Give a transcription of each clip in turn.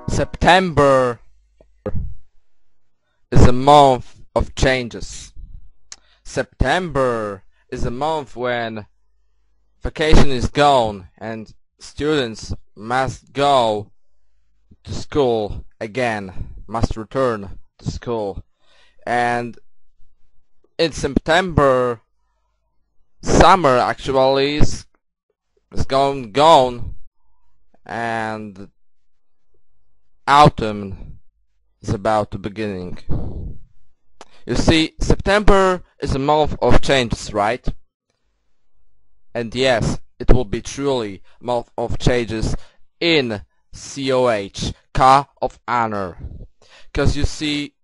September is a month of changes. September is a month when vacation is gone and students must go to school again, must return to school. And in September, summer actually is gone and autumn is about to beginning. You see, September is a month of changes, right? And yes, it will be truly a month of changes in COH, Car of Honor. Because you see,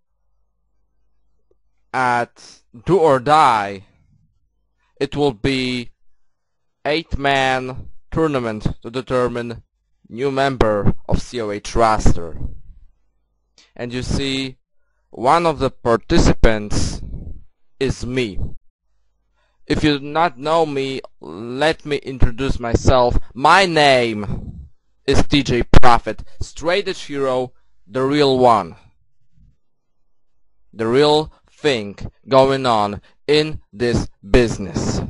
at Do or Die, it will be 8-man tournament to determine new member of COH roster. And you see, one of the participants is me. If you do not know me, let me introduce myself. My name is DJ Prophet, straight edge hero, the real one. The real thing going on in this business.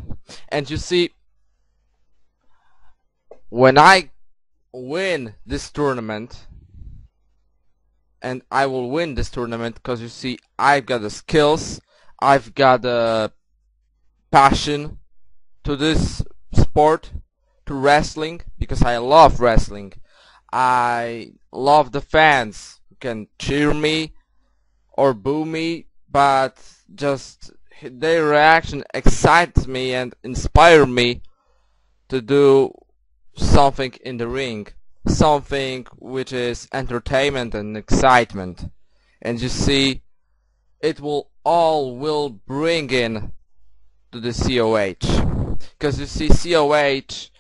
And you see, when I win this tournament, and I will win this tournament because you see, I've got the skills, I've got the passion to this sport, to wrestling, because I love wrestling. I love the fans who can cheer me or boo me, but just their reaction excites me and inspires me to do something in the ring, something which is entertainment and excitement. And you see, it will bring in to the COH, because you see, COH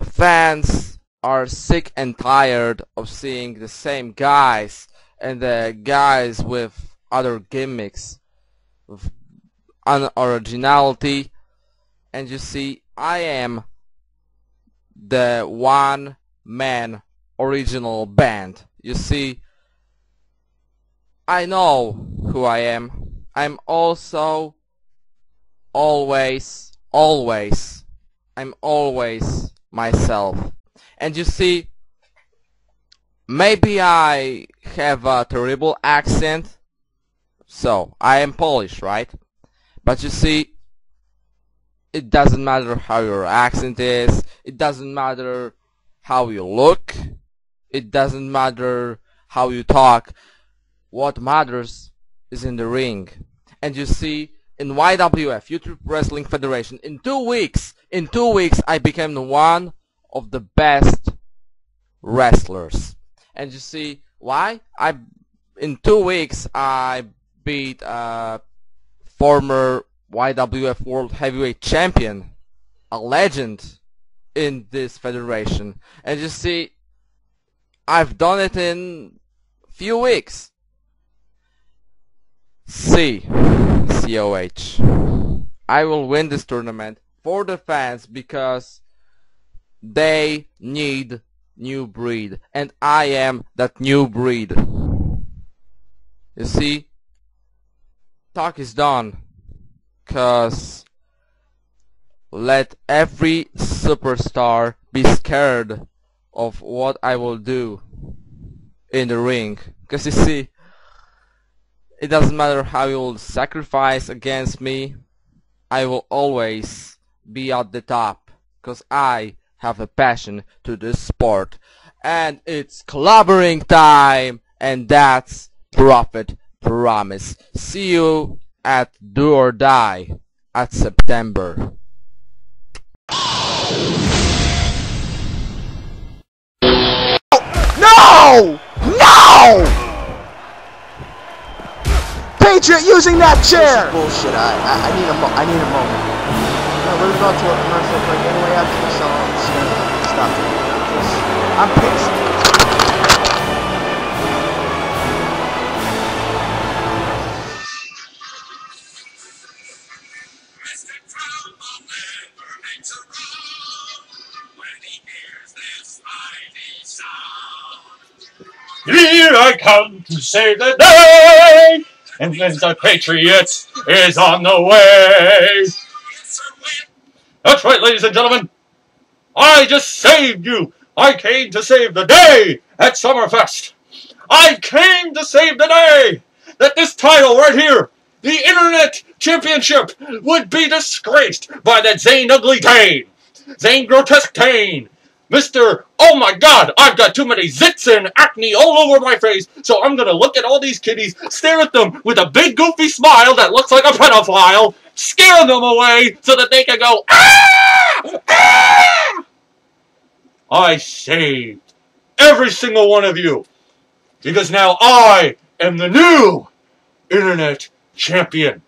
fans are sick and tired of seeing the same guys and the guys with other gimmicks, with unoriginality. And you see, I am the one-man original band. You see, I know who I am. I'm also always myself. And you see, maybe I have a terrible accent, so I am Polish, right? But you see, it doesn't matter how your accent is, it doesn't matter how you look, it doesn't matter how you talk. What matters is in the ring. And you see, in YWF, YouTube Wrestling Federation, in 2 weeks, I became one of the best wrestlers. And you see, why? In 2 weeks, I beat a former YWF World Heavyweight Champion, a legend in this federation. And you see, I've done it in few weeks. COH, I will win this tournament for the fans because they need new breed, and I am that new breed. You see, talk is done, cause let every superstar be scared of what I will do in the ring. Cause you see, it doesn't matter how you will sacrifice against me, I will always be at the top, cause I have a passion to this sport. And it's clobbering time, and that's Prophet Promise. See you at Do or Die at September. No! No! Patriot using that chair! This is bullshit. I need a moment. No, we're going to a commercial break anyway after the song. Stop it. I'm pissed. When he hears this mighty sound. Here I come to save the day, and the Patriots is on the way. That's right, ladies and gentlemen. I just saved you. I came to save the day at Summerfest. I came to save the day that this title right here, the Internet Championship, would be disgraced by that Zane Ugly Tane, Zane Grotesque Tane, Mr. Oh my God, I've got too many zits and acne all over my face, so I'm gonna look at all these kiddies, stare at them with a big goofy smile that looks like a pedophile, scare them away so that they can go, ah! Ah! I saved every single one of you, because now I am the new Internet Champion.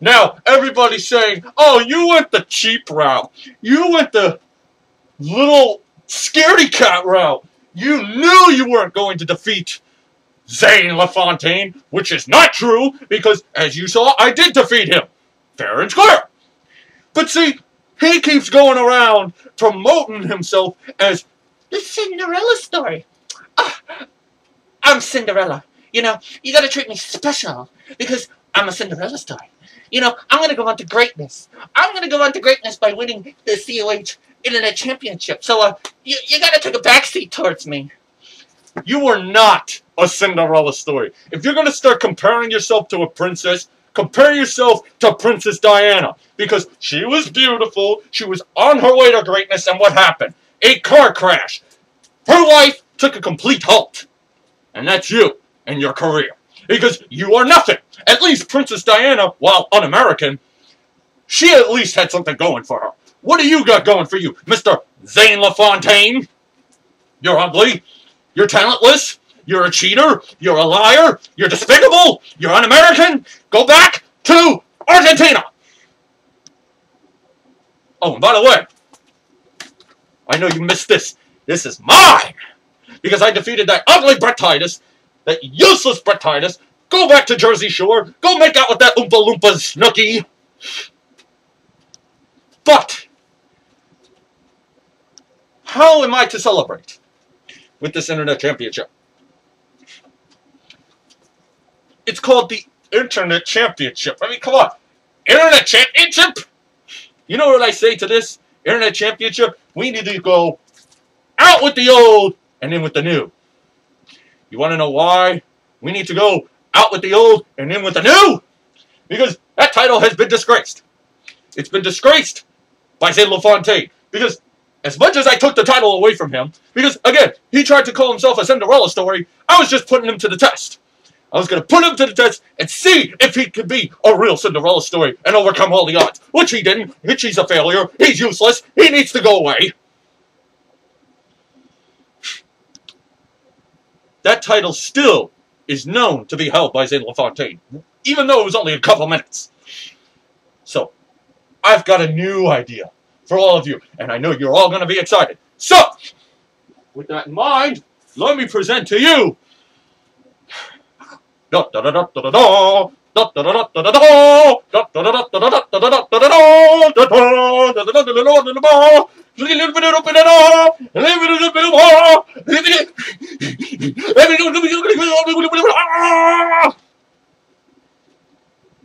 Now, everybody's saying, oh, you went the cheap route. You went the little scaredy cat route. You knew you weren't going to defeat Zane LaFontaine, which is not true, because, as you saw, I did defeat him. Fair and square. But see, he keeps going around promoting himself as the Cinderella story. I'm Cinderella. You know, you gotta treat me special, because I'm a Cinderella story. You know, I'm gonna go on to greatness. I'm gonna go on to greatness by winning the COH Internet Championship. So, you gotta take a backseat towards me. You are not a Cinderella story. If you're gonna start comparing yourself to a princess, compare yourself to Princess Diana. Because she was beautiful, she was on her way to greatness, and what happened? A car crash. Her life took a complete halt. And that's you and your career. Because you are nothing. At least Princess Diana, while un-American, she at least had something going for her. What do you got going for you, Mr. Zane LaFontaine? You're ugly. You're talentless. You're a cheater. You're a liar. You're despicable. You're un-American. Go back to Argentina. Oh, and by the way, I know you missed this. This is mine. Because I defeated that ugly Bret Titus, that useless Bret Titus. Go back to Jersey Shore. Go make out with that Oompa Loompa Snooki. But how am I to celebrate with this Internet Championship? It's called the Internet Championship. I mean, come on. Internet Championship? You know what I say to this Internet Championship? We need to go out with the old and in with the new. You want to know why? We need to go out with the old and in with the new. Because that title has been disgraced. It's been disgraced by Zane LaFontaine. Because as much as I took the title away from him, because, again, he tried to call himself a Cinderella story, I was just putting him to the test. I was going to put him to the test and see if he could be a real Cinderella story and overcome all the odds. Which he didn't. Which he's a failure. He's useless. He needs to go away. That title still is known to be held by Zane LaFontaine, even though it was only a couple minutes. So, I've got a new idea for all of you, and I know you're all going to be excited. So, with that in mind, let me present to you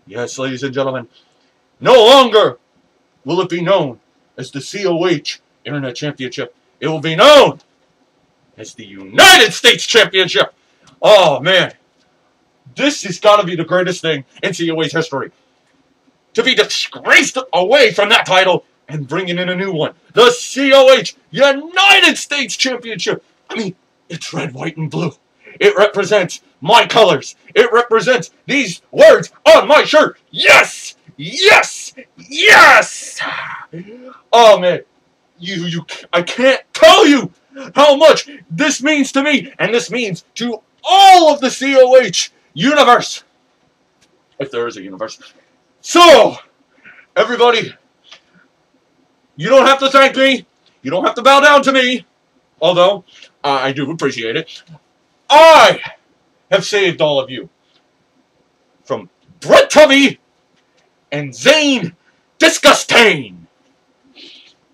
yes, ladies and gentlemen, no longer will it be known as the COH Internet Championship. It will be known as the United States Championship. Oh, man. This has got to be the greatest thing in COH history. To be disgraced away from that title and bringing in a new one. The COH United States Championship. I mean, it's red, white, and blue. It represents my colors. It represents these words on my shirt. Yes! Yes! Yes! Oh, man. I can't tell you how much this means to me. And this means to all of the COH universe. If there is a universe. So, everybody, you don't have to thank me. You don't have to bow down to me. Although, I do appreciate it. I have saved all of you from Bret Tubby and Zane Disgustain.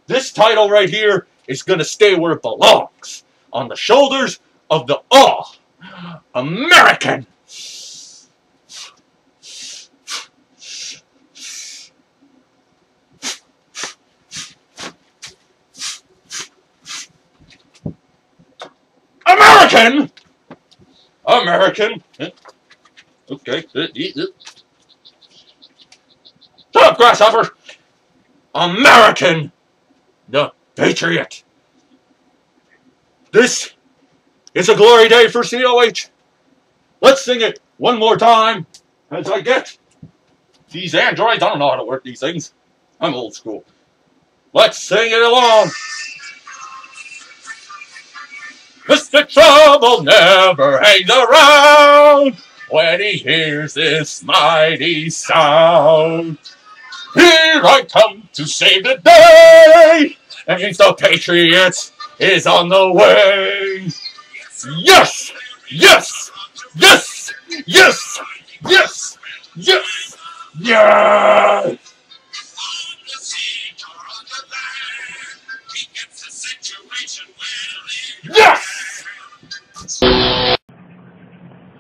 This title right here is going to stay where it belongs. On the shoulders of the All-American American. Okay. Shut up, grasshopper. American, the Patriot. This is a glory day for COH. Let's sing it one more time as I get these androids. I don't know how to work these things. I'm old school. Let's sing it along. Mr. Trouble never hangs around when he hears this mighty sound. Here I come to save the day, against the Patriots is on the way. Yes! Yes! Yes! Yes! Yes! Yes! Yes! Yes!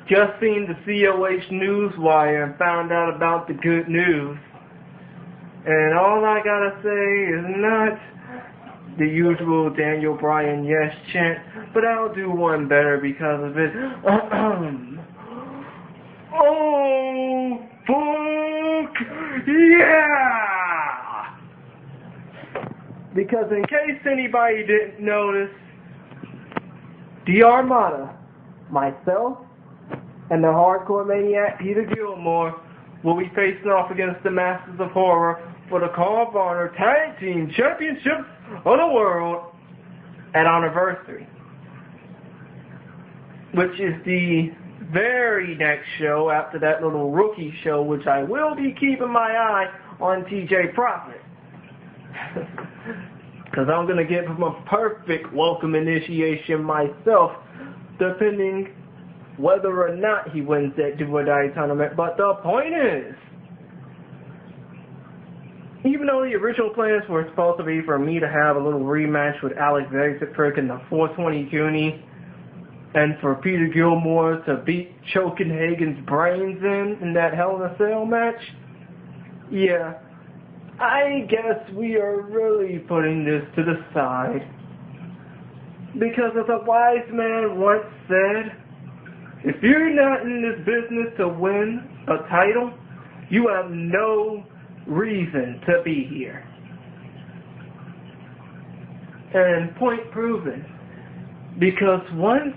Just seen the COH NewsWire and found out about the good news. And all I gotta say is not the usual Daniel Bryan yes chant, but I'll do one better because of it. Oh, fuck yeah! Because in case anybody didn't notice, the Armada, myself, and the hardcore maniac Peter Gilmore will be facing off against the Masters of Horror for the Call of Honor Tag Team Championships of the World at Anniversary, which is the very next show after that little rookie show, which I will be keeping my eye on TJ Profit. Because I'm going to give him a perfect welcome initiation myself, depending whether or not he wins that Do or Die tournament. But the point is, even though the original plans were supposed to be for me to have a little rematch with Alex Exetrick in the 420 Cuny, and for Peter Gilmore to beat Chokenhagen's brains in that Hell in a Cell match, yeah, I guess we are really putting this to the side. Because as a wise man once said, if you're not in this business to win a title, you have no reason to be here. And point proven. Because once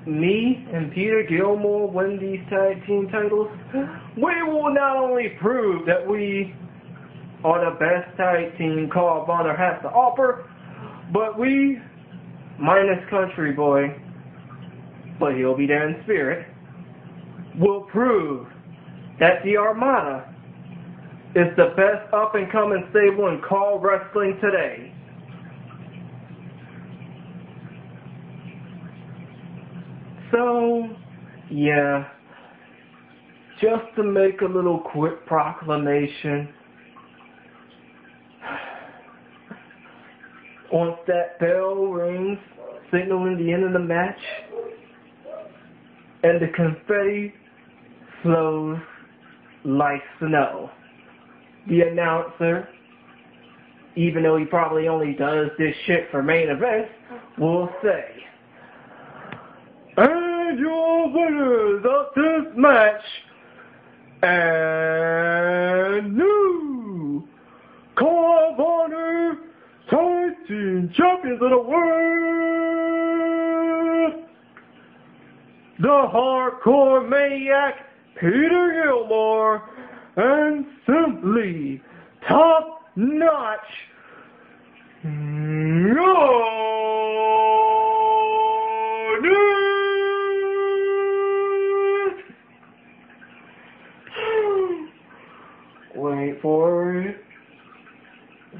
me and Peter Gilmore win these tag team titles, we will not only prove that we are the best tag team Call of Honor has to offer, but we, minus Country Boy, but he'll be there in spirit, will prove that the Armada is the best up-and-coming stable in Call Wrestling today. So, yeah, just to make a little quick proclamation, once that bell rings, signaling the end of the match, and the confetti flows like snow, the announcer, even though he probably only does this shit for main events, will say, and your winners of this match, and new Call of Honor Tag Team Champions of the World, the Hardcore Maniac Peter Gilmore, and simply top notch Wait for it.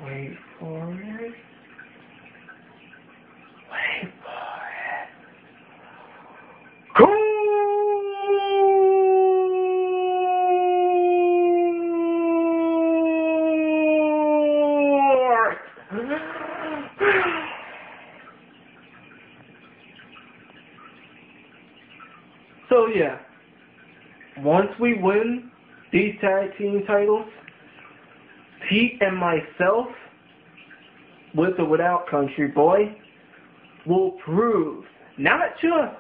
Wait for it. Wait for it. Cool! yeah, once we win these tag team titles, Pete and myself, with or without Country Boy, will prove, not just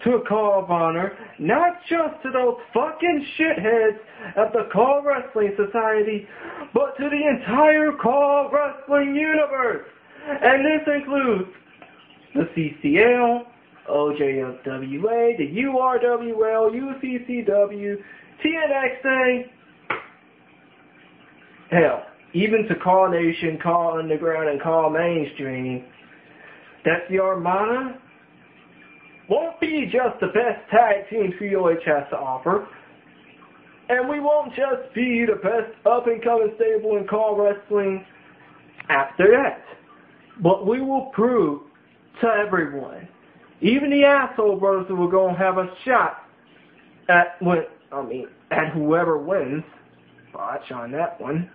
to Call of Honor, not just to those fucking shitheads at the Call Wrestling Society, but to the entire Call Wrestling universe. And this includes the CCL, OJFWA, the URWL, UCCW, TNXA, hell, even to Call Nation, Call Underground, and Call Mainstream, that the Armada won't be just the best tag team COH has to offer, and we won't just be the best up-and-coming stable in Call Wrestling after that, but we will prove to everyone, even the asshole brothers who are going to have a shot at whoever wins, botch on that one,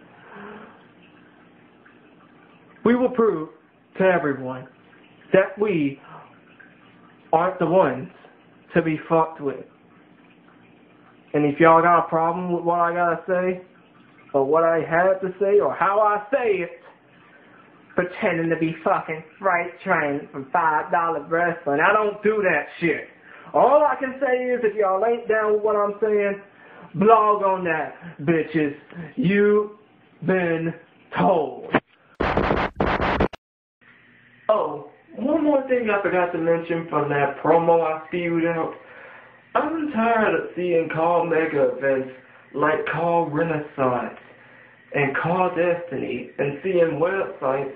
we will prove to everyone that we aren't the ones to be fucked with. And if y'all got a problem with what I gotta say, or what I had to say, or how I say it, pretending to be fucking right trained from $5 wrestling, I don't do that shit. All I can say is, if y'all ain't down with what I'm saying, blog on that, bitches. You've been told. Oh, one more thing I forgot to mention from that promo I spewed out. I'm tired of seeing Call Mega events like Call Renaissance and Call Destiny, and seeing websites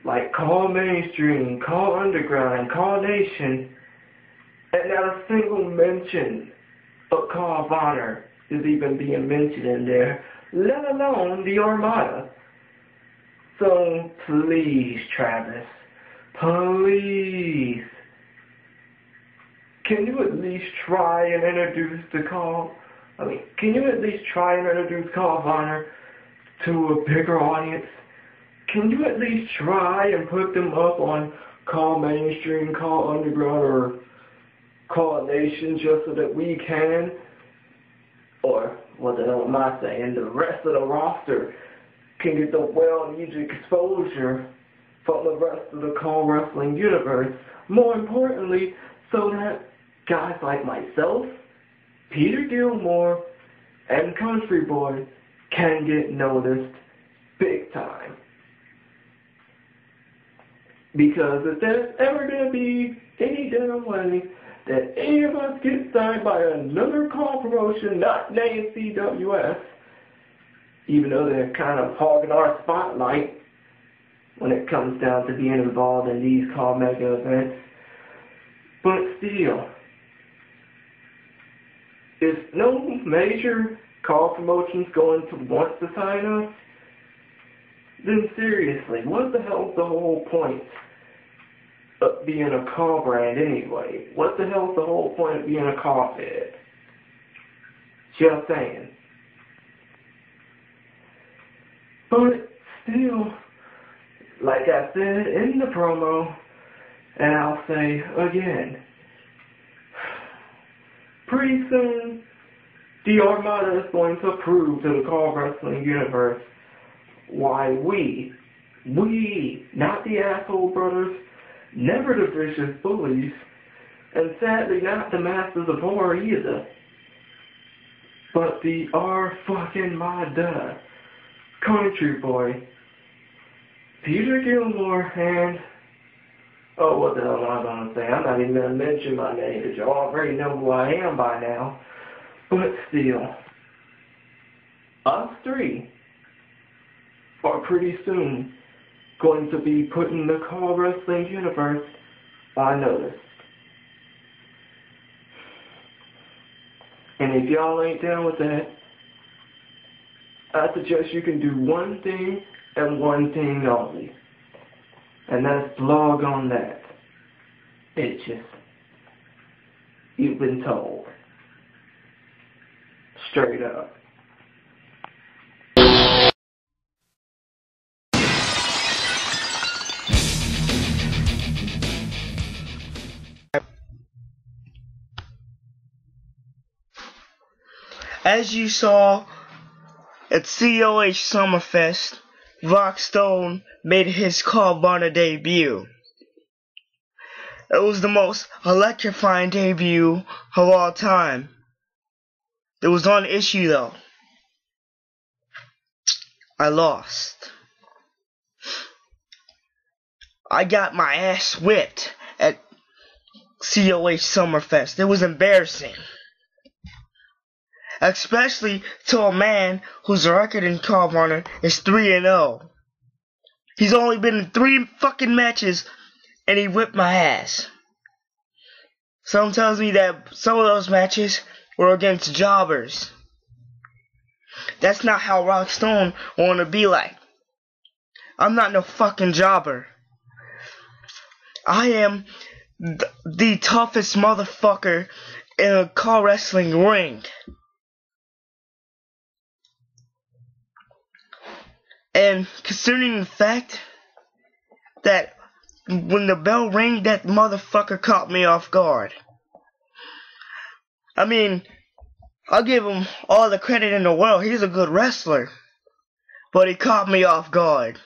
like Call Mainstream, Call Underground, and Call Nation, and not a single mention of Call of Honor is even being mentioned in there, let alone the Armada. So please, Travis, please, can you at least try and introduce can you at least try and introduce Call of Honor to a bigger audience? Can you at least try and put them up on Call Mainstream, Call Underground, or Call Nation, just so that we can, or what the hell am I saying, the rest of the roster can get the well-needed exposure from the rest of the Call Wrestling universe. More importantly, so that guys like myself, Peter Gilmore, and Country Boy can get noticed big time. Because if there's ever going to be any damn way that any of us get signed by another call promotion not named CWS, even though they're kind of hogging our spotlight when it comes down to being involved in these Call Mega events, but still, if no major call promotions going to want to sign us, then seriously, what the hell's the whole point of being a call brand anyway? What the hell's the whole point of being a call fed? Just saying. But still, like I said in the promo, and I'll say again, pretty soon, the Armada is going to prove to the Call Wrestling universe why we, not the asshole brothers, never the vicious bullies, and sadly not the masters of horror either, but the Country Boy, Peter Gilmore, and what the hell am I going to say? I'm not even going to mention my name, because you already know who I am by now. But still, us three are pretty soon going to be putting the Call Wrestling universe on notice. And if y'all ain't down with that, I suggest you can do one thing and one thing only. And that's blog on that. Bitches. You've been told. Straight up. As you saw at COH Summerfest, Rockstone made his Carvana debut. It was the most electrifying debut of all time. It was on issue though. I lost. I got my ass whipped at COH Summerfest. It was embarrassing. Especially to a man whose record in Carvana is 3-0. He's only been in 3 fucking matches and he whipped my ass. Some tells me that some of those matches were against jobbers. That's not how Rockstone wanna be like. I'm not no fucking jobber. I am the toughest motherfucker in a car wrestling ring. And considering the fact that when the bell rang, that motherfucker caught me off guard. I mean, I'll give him all the credit in the world. He's a good wrestler. But he caught me off guard.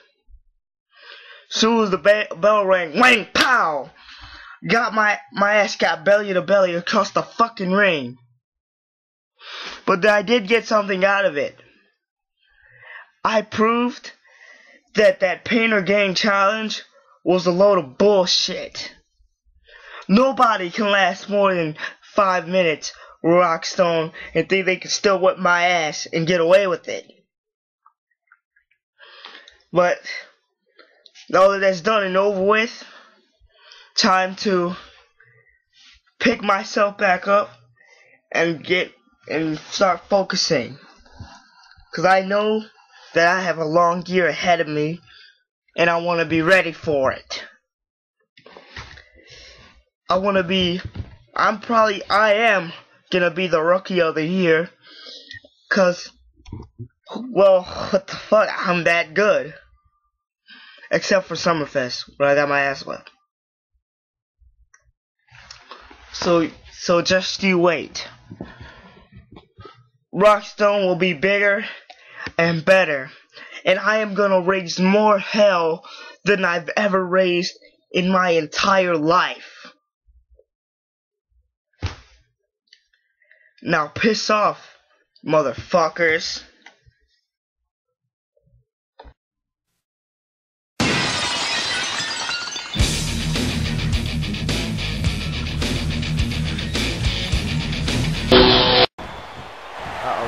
Soon as the bell rang, whang, pow! My ass got belly to belly across the fucking ring. But I did get something out of it. I proved that pain or gain challenge was a load of bullshit. Nobody can last more than 5 minutes with Rockstone and think they can still whip my ass and get away with it. But now that that's done and over with, time to pick myself back up and start focusing. 'Cause I know that I have a long year ahead of me and I want to be ready for it. I am gonna be the rookie of the year. 'Cause, well, what the fuck, I'm that good. Except for Summerfest, where I got my ass whipped. So just you wait. Rockstone will be bigger and better. And I am gonna raise more hell than I've ever raised in my entire life. Now piss off, motherfuckers.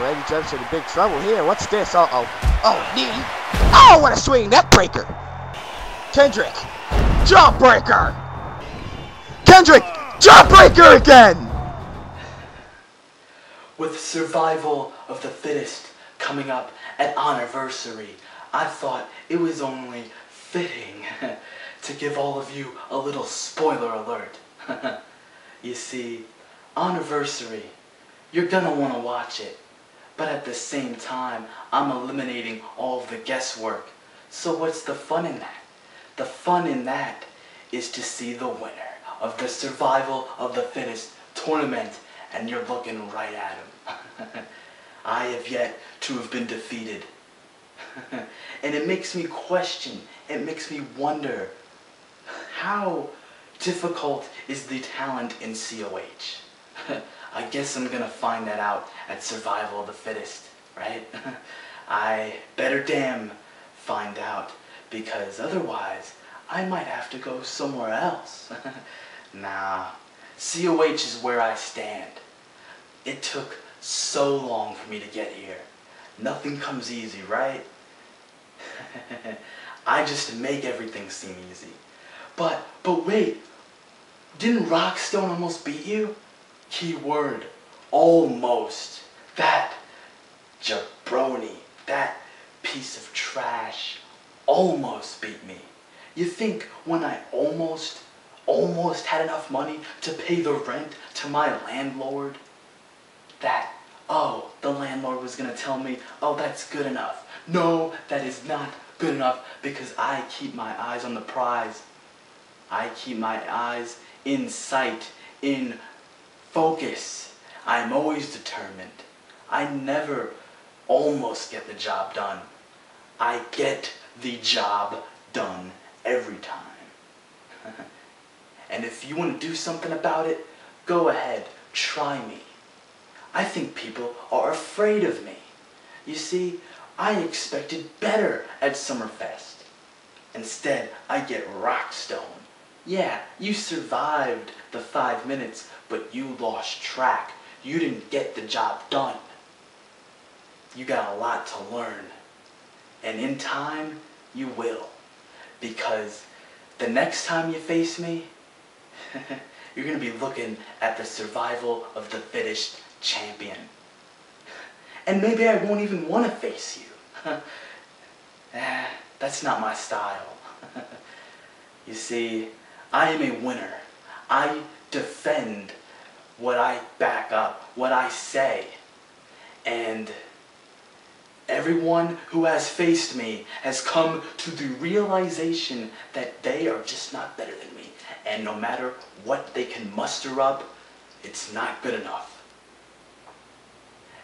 Eddie jumps into big trouble here. What's this? Uh-oh. Oh, knee. Oh, what a swing. Neck breaker. Kendrick. Jump breaker. Kendrick. Jump breaker again. With survival of the fittest coming up at anniversary, I thought it was only fitting to give all of you a little spoiler alert. You see, anniversary, you're gonna want to watch it. But at the same time, I'm eliminating all of the guesswork. So what's the fun in that? The fun in that is to see the winner of the survival of the fittest tournament, and you're looking right at him. I have yet to have been defeated. And it makes me question, it makes me wonder, how difficult is the talent in COH? I guess I'm gonna find that out at Survival of the Fittest, right? I better damn find out, because otherwise I might have to go somewhere else. Nah, COH is where I stand. It took so long for me to get here. Nothing comes easy, right? I just make everything seem easy. But wait, didn't Rockstone almost beat you? Key word, almost. That jabroni, that piece of trash, almost beat me. You think when I almost had enough money to pay the rent to my landlord, that, oh, the landlord was gonna tell me, oh, that's good enough. No, that is not good enough, because I keep my eyes on the prize. I keep my eyes in sight, in focus. I'm always determined. I never almost get the job done. I get the job done every time. And if you want to do something about it, go ahead, try me. I think people are afraid of me. You see, I expected better at Summerfest. Instead, I get rock stone. Yeah, you survived the 5 minutes, but you lost track. You didn't get the job done. You got a lot to learn. And in time, you will. Because the next time you face me, you're going to be looking at the survival of the fittest champion. And maybe I won't even want to face you. That's not my style. You see, I am a winner. I defend what I back up, what I say. And everyone who has faced me has come to the realization that they are just not better than me. And no matter what they can muster up, it's not good enough.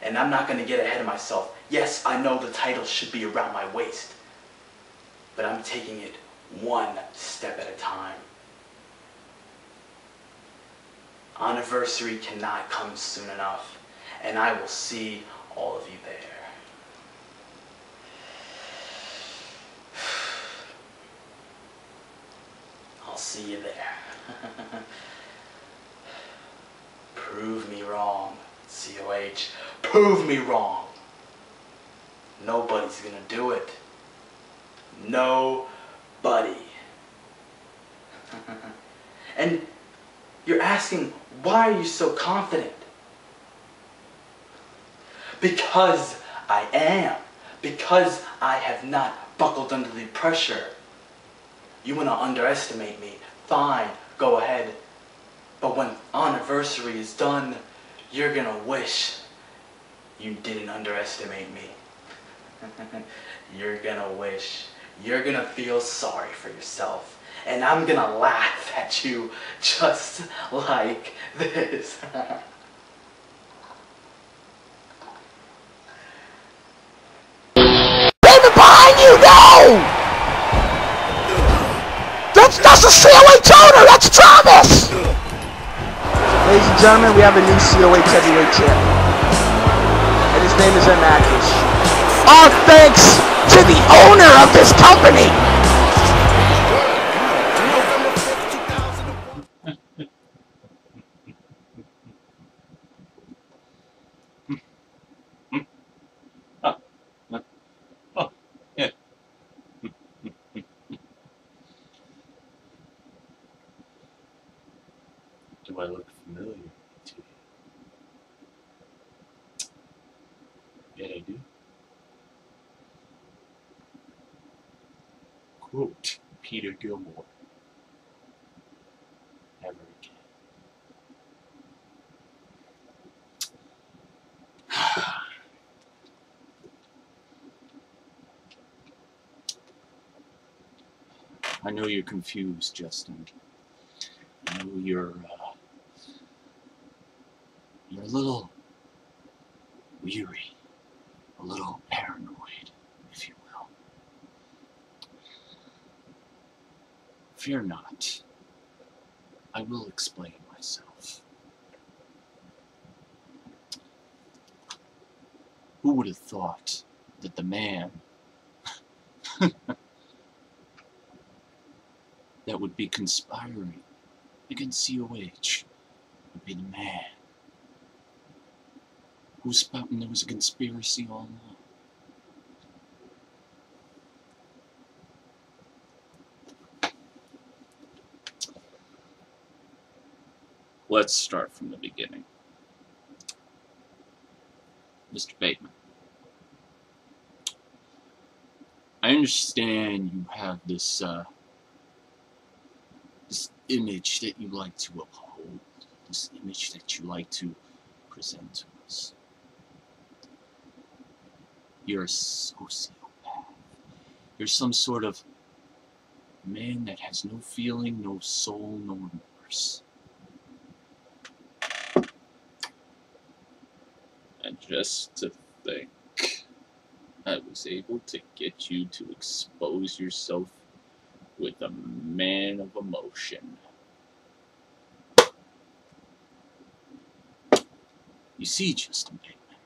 And I'm not going to get ahead of myself. Yes, I know the title should be around my waist. But I'm taking it one step at a time. Anniversary cannot come soon enough. And I will see all of you there. I'll see you there. Prove me wrong, COH. Prove me wrong. Nobody's gonna do it. Nobody. And you're asking, why are you so confident? Because I am. Because I have not buckled under the pressure. You want to underestimate me? Fine, go ahead. But when anniversary is done, you're gonna wish you didn't underestimate me. You're gonna wish. You're gonna feel sorry for yourself. And I'm gonna laugh at you just like this. David, behind you! No! That's a COH owner! That's Travis! Ladies and gentlemen, we have a new COH heavyweight champion. And his name is Matthews. All thanks to the owner of this company! Oh, yeah. Do I look familiar to you? Yeah, I do. Quote Peter Gilmore. Never again. I know you're confused, Justin. I know you're a little weary, a little paranoid, if you will. Fear not. I will explain myself. Who would have thought that the man that would be conspiring against COH would be the man who's spouting there was a conspiracy all along? Let's start from the beginning. Mr. Bateman, I understand you have this this image that you like to uphold, this image that you like to present to us. You're a sociopath. You're some sort of man that has no feeling, no soul, no remorse. And Just to think, I was able to get you to expose yourself with a man of emotion. You see, Justin Bateman,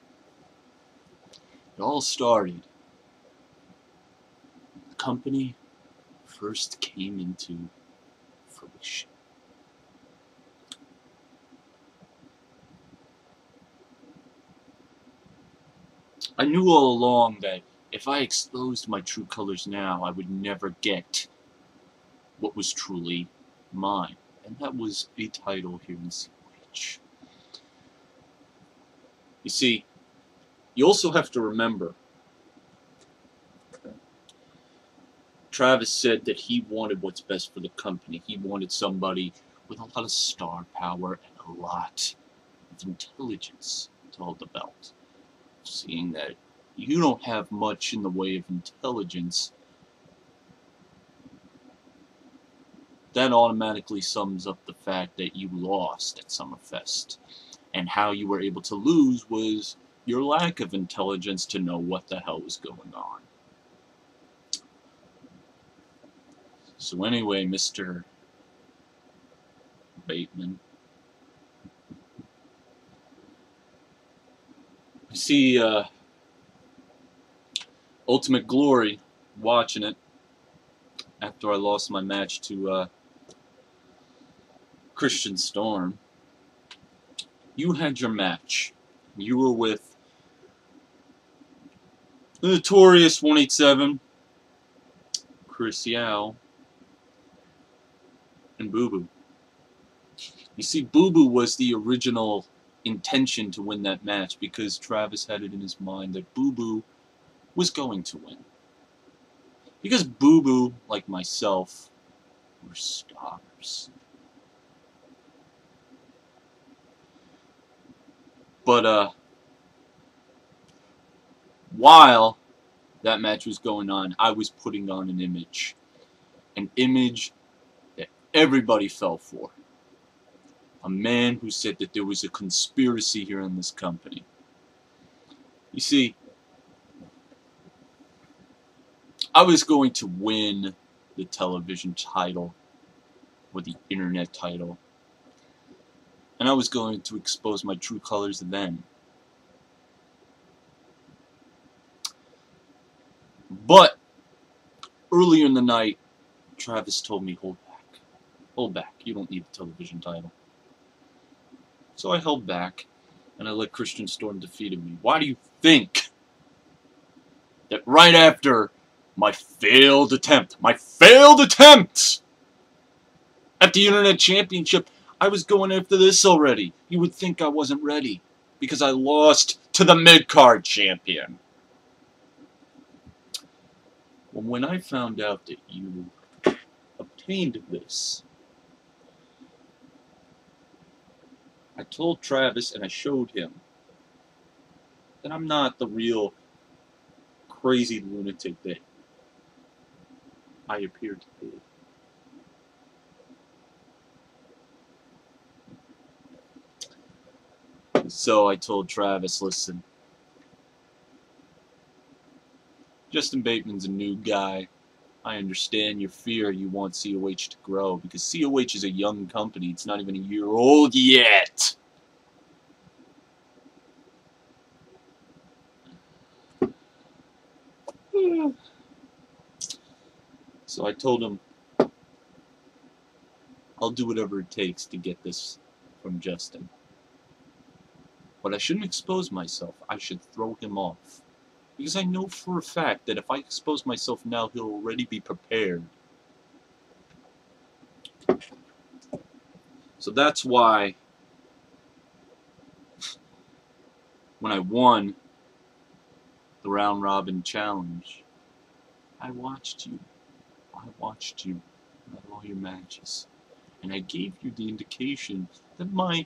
it all started. The company first came into fruition. I knew all along that if I exposed my true colors now, I would never get what was truly mine. And that was a title here in COH. You see, you also have to remember, Travis said that he wanted what's best for the company. He wanted somebody with a lot of star power and a lot of intelligence to hold the belt. Seeing that you don't have much in the way of intelligence, that automatically sums up the fact that you lost at Summerfest. And how you were able to lose was your lack of intelligence to know what the hell was going on. So anyway, Mr. Bateman, you see Ultimate Glory, watching it, after I lost my match to Christian Storm. You had your match. You were with the notorious 187, Chris Yao, and Boo Boo. You see, Boo Boo was the original intention to win that match because Travis had it in his mind that Boo Boo was going to win. Because Boo Boo, like myself, were stars. But, while that match was going on, I was putting on an image. An image that everybody fell for. A man who said that there was a conspiracy here in this company. You see, I was going to win the television title, or the internet title, and I was going to expose my true colors then. But earlier in the night, Travis told me, hold back, you don't need the television title. So I held back, and I let Christian Storm defeat me. Why do you think that right after my failed attempt at the Internet Championship, I was going after this already? You would think I wasn't ready, because I lost to the mid-card champion. Well, when I found out that you obtained this, I told Travis and I showed him that I'm not the real crazy lunatic that I appear to be. So I told Travis, listen, Justin Bateman's a new guy. I understand your fear. You want COH to grow because COH is a young company. It's not even a year old yet. So I told him, I'll do whatever it takes to get this from Justin. But I shouldn't expose myself. I should throw him off. Because I know for a fact that if I expose myself now, he'll already be prepared. So that's why when I won the round robin challenge, I watched you. I watched you at all your matches. And I gave you the indication that my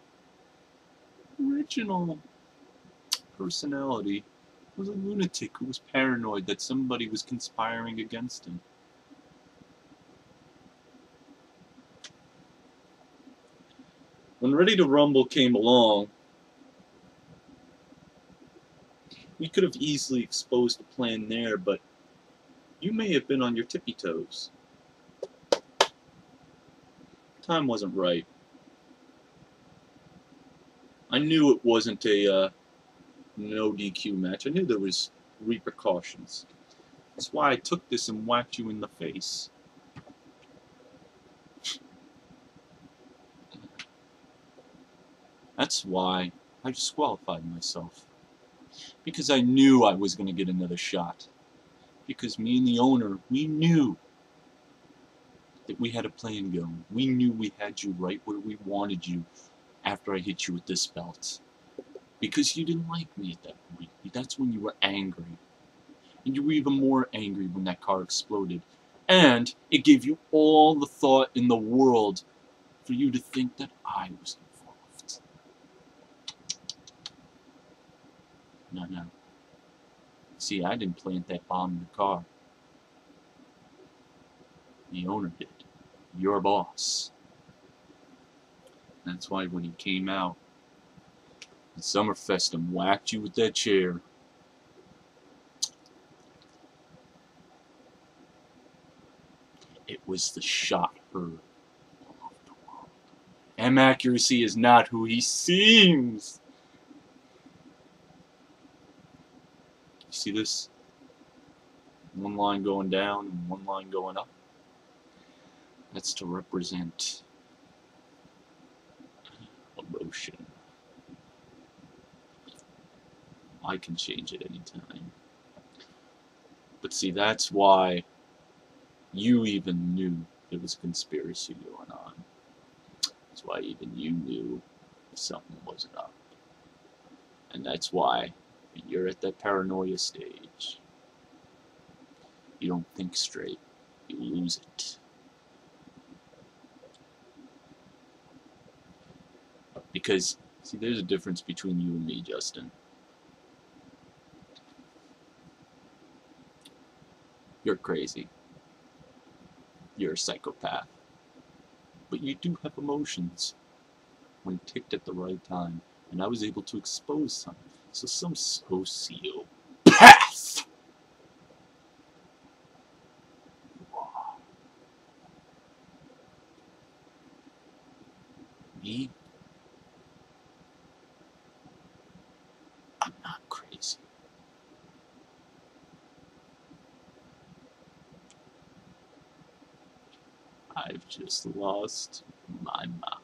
original personality was a lunatic who was paranoid that somebody was conspiring against him. When Ready to Rumble came along, We could have easily exposed the plan there, but you may have been on your tippy toes. Time wasn't right. I knew it wasn't a no DQ match. I knew there was repercussions. That's why I took this and whacked you in the face. That's why I disqualified myself. Because I knew I was going to get another shot. Because me and the owner, we knew that we had a plan going. We knew we had you right where we wanted you after I hit you with this belt. Because you didn't like me at that point. That's when you were angry. And you were even more angry when that car exploded. And it gave you all the thought in the world for you to think that I was involved. No. See, I didn't plant that bomb in the car. The owner did. Your boss. That's why when he came out at Summerfest and whacked you with that chair, it was the shot heard all over the world. M Accuracy is not who he seems. You see this? One line going down and one line going up. That's to represent emotion. I can change it anytime. But see, that's why you even knew there was a conspiracy going on. That's why even you knew something wasn't up. And that's why when you're at that paranoia stage, you don't think straight. You lose it. Because, see, there's a difference between you and me, Justin. You're crazy. You're a psychopath. But you do have emotions when ticked at the right time. And I was able to expose some. So some sociopath. Me? I'm not crazy. I've just lost my mind.